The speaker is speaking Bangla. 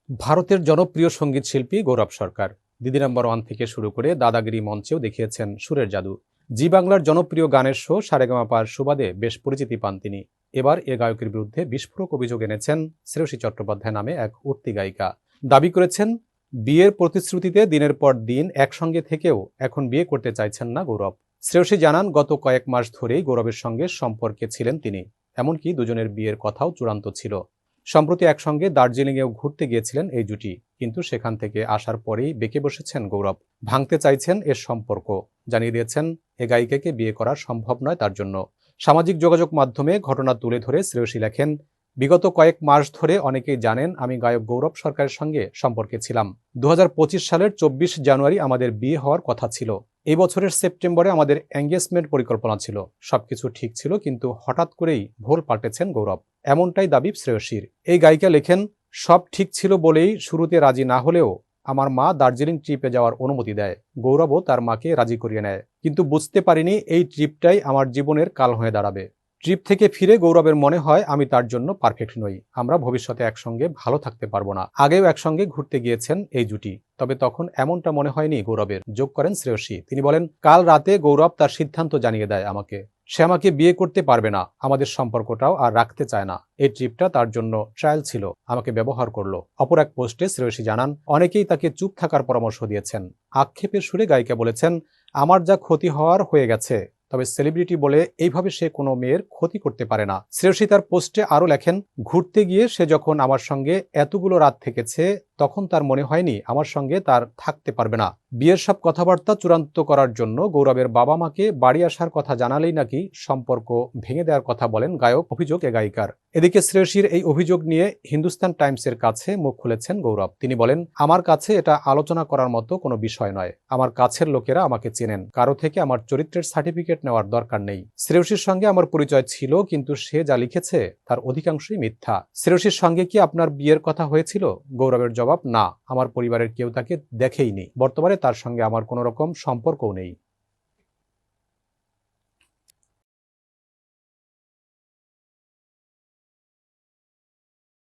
ভারতের জনপ্রিয় সঙ্গীত শিল্পী গৌরব সরকার দিদি নাম্বার ওয়ান থেকে শুরু করে দাদাগিরি মঞ্চেও দেখিয়েছেন সুরের জাদু। জি বাংলার জনপ্রিয় গানের শো সারেগামাপার সুবাদে বেশ পরিচিতি পান তিনি। এবার এ গায়কের বিরুদ্ধে বিস্ফোরক অভিযোগ এনেছেন শ্রেয়সী চট্টোপাধ্যায় নামে এক উঠতি গায়িকা। দাবি করেছেন, বিয়ের প্রতিশ্রুতিতে দিনের পর দিন একসঙ্গে থেকেও এখন বিয়ে করতে চাইছেন না গৌরব। শ্রেয়সী জানান, গত কয়েক মাস ধরেই গৌরবের সঙ্গে সম্পর্কে ছিলেন তিনি। এমনকি দুজনের বিয়ের কথাও চূড়ান্ত ছিল। সম্প্রতি একসঙ্গে দার্জিলিংয়েও ঘুরতে গিয়েছিলেন এই জুটি, কিন্তু সেখান থেকে আসার পরেই বেঁকে বসেছেন গৌরব। ভাঙতে চাইছেন এর সম্পর্ক। জানিয়ে দিয়েছেন, এ গায়িকাকে বিয়ে করা সম্ভব নয় তার জন্য। সামাজিক যোগাযোগ মাধ্যমে ঘটনা তুলে ধরে শ্রেয়সী লেখেন, বিগত কয়েক মাস ধরে অনেকেই জানেন আমি গায়ক গৌরব সরকারের সঙ্গে সম্পর্কে ছিলাম। 2025 সালের 24 জানুয়ারি আমাদের বিয়ে হওয়ার কথা ছিল। এই বছরের সেপ্টেম্বরে আমাদের এঙ্গেজমেন্ট পরিকল্পনা ছিল। সবকিছু ঠিক ছিল, কিন্তু হঠাৎ করেই ভোল পাল্টেছেন গৌরব। এমনটাই দাবি শ্রেয়সীর। এই গায়িকা লেখেন, সব ঠিক ছিল বলেই শুরুতে রাজি না হলেও আমার মা দার্জিলিং ট্রিপে যাওয়ার অনুমতি দেয়। গৌরবও তার মাকে রাজি করিয়ে নেয়, কিন্তু বুঝতে পারিনি এই ট্রিপটাই আমার জীবনের কাল হয়ে দাঁড়াবে। ট্রিপ থেকে ফিরে গৌরবের মনে হয় আমি তার জন্য পারফেক্ট নই, আমরা ভবিষ্যতে একসঙ্গে ভালো থাকতে পারবো না। আগেও একসঙ্গে ঘুরতে গিয়েছেন এই জুটি, তবে তখন এমনটা মনে হয়নি গৌরবের। যোগ করেন শ্রেয়সী। তিনি বলেন, কাল রাতে গৌরব তার সিদ্ধান্ত জানিয়ে দেয় আমাকে। সে আমাকে বিয়ে করতে পারবে না, আমাদের সম্পর্কটাও আর রাখতে চায় না। এই ট্রিপটা তার জন্য ট্রায়াল ছিল, আমাকে ব্যবহার করলো। অপর এক পোস্টে শ্রেয়সী জানান, অনেকেই তাকে চুপ থাকার পরামর্শ দিয়েছেন। আক্ষেপের সুরে গায়িকা বলেছেন, আমার যা ক্ষতি হওয়ার হয়ে গেছে, তবে সেলিব্রিটি বলে এইভাবে সে কোনো মেয়ের ক্ষতি করতে পারে না। শ্রেয়সী তার পোস্টে আরও লেখেন, ঘুরতে গিয়ে সে যখন আমার সঙ্গে এতগুলো রাত থেকেছে, তখন তার মনে হয়নি আমার সঙ্গে তার থাকতে পারবে না। বিয়ের সব কথাবার্তা চূড়ান্ত করার জন্য গৌরবের বাবা মাকে বাড়ি আসার কথা জানালেই নাকি সম্পর্ক ভেঙে দেওয়ার কথা বলেন গায়ক। অভিযোগ এ গায়িকার। এদিকে শ্রেয়সীর এই অভিযোগ নিয়ে হিন্দুস্তান টাইমসের কাছে মুখ খুলেছেন গৌরব। তিনি বলেন, আমার কাছে এটা আলোচনা করার মতো কোনো বিষয় নয়। আমার কাছের লোকেরা আমাকে চেনেন, কারো থেকে আমার চরিত্রের সার্টিফিকেট নেওয়ার দরকার নেই। শ্রেয়সীর সঙ্গে আমার পরিচয় ছিল, কিন্তু সে যা লিখেছে তার অধিকাংশই মিথ্যা। শ্রেয়সীর সঙ্গে কি আপনার বিয়ের কথা হয়েছিল? গৌরবের জবাব, না, আমার পরিবারের কেউ তাকে দেখেইনি। বর্তমানে তার সঙ্গে আমার কোনো রকম সম্পর্কও নেই।